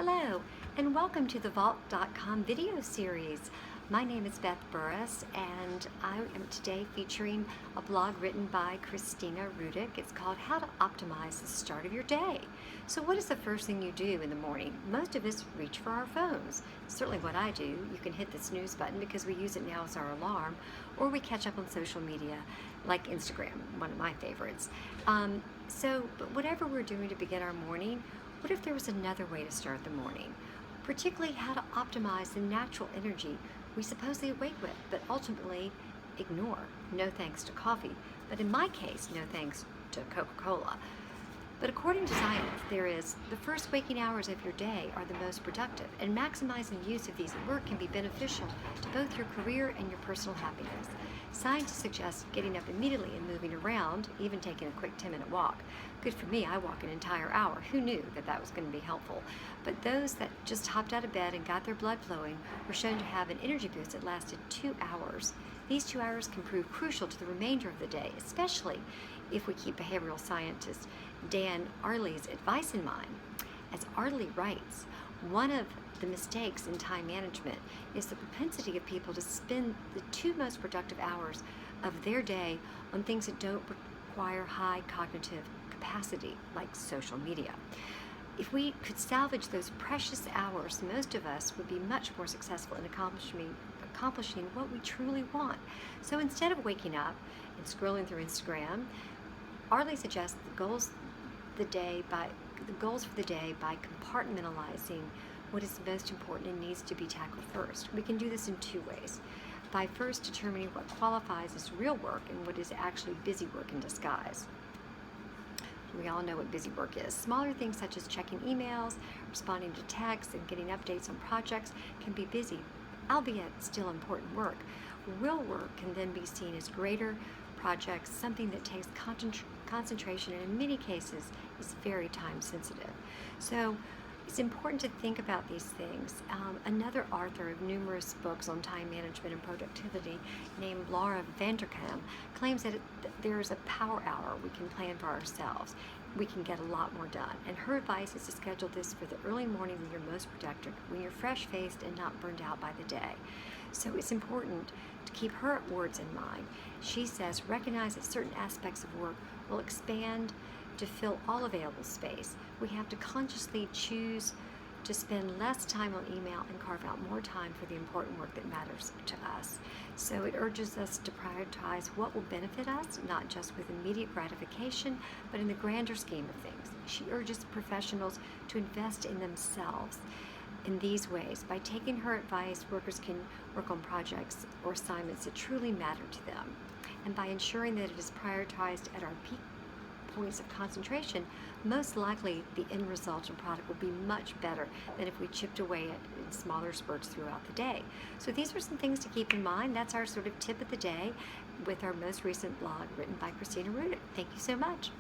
Hello, and welcome to the Vault.com video series. My name is Beth Burrus, and I am today featuring a blog written by Kristina Rudic. It's called How to Optimize the Start of Your Day. So what is the first thing you do in the morning? Most of us reach for our phones. Certainly what I do. You can hit the snooze button because we use it now as our alarm, or we catch up on social media like Instagram, one of my favorites. But whatever we're doing to begin our morning, what if there was another way to start the morning? Particularly how to optimize the natural energy we supposedly awake with, but ultimately ignore. No thanks to coffee, but in my case, no thanks to Coca-Cola. But according to science, the first waking hours of your day are the most productive, and maximizing use of these at work can be beneficial to both your career and your personal happiness. Scientists suggest getting up immediately and moving around, even taking a quick 10-minute walk. Good for me, I walk an entire hour. Who knew that was going to be helpful? But those that just hopped out of bed and got their blood flowing were shown to have an energy boost that lasted 2 hours. These 2 hours can prove crucial to the remainder of the day, especially if we keep behavioral scientist Dan Ariely's advice in mind. As Ariely writes, one of the mistakes in time management is the propensity of people to spend the 2 most productive hours of their day on things that don't require high cognitive capacity, like social media. If we could salvage those precious hours, most of us would be much more successful in accomplishing what we truly want. So instead of waking up and scrolling through Instagram, Ariely suggests the goals for the day by compartmentalizing what is most important and needs to be tackled first. We can do this in 2 ways. By first determining what qualifies as real work and what is actually busy work in disguise. We all know what busy work is. Smaller things such as checking emails, responding to texts, and getting updates on projects can be busy, albeit still important work. Real work can then be seen as greater projects, something that takes concentration and in many cases is very time sensitive. So it's important to think about these things. Another author of numerous books on time management and productivity named Laura Vanderkam claims that there is a power hour we can plan for ourselves. We can get a lot more done. And her advice is to schedule this for the early morning when you're most productive, when you're fresh-faced and not burned out by the day. So it's important to keep her words in mind. She says, recognize that certain aspects of work will expand to fill all available space. We have to consciously choose to spend less time on email and carve out more time for the important work that matters to us. So it urges us to prioritize what will benefit us, not just with immediate gratification, but in the grander scheme of things. She urges professionals to invest in themselves in these ways. By taking her advice, workers can work on projects or assignments that truly matter to them. And by ensuring that it is prioritized at our peak points of concentration, most likely the end result and product will be much better than if we chipped away at in smaller spurts throughout the day. So these are some things to keep in mind. That's our sort of tip of the day with our most recent blog written by Kristina Rudic. Thank you so much.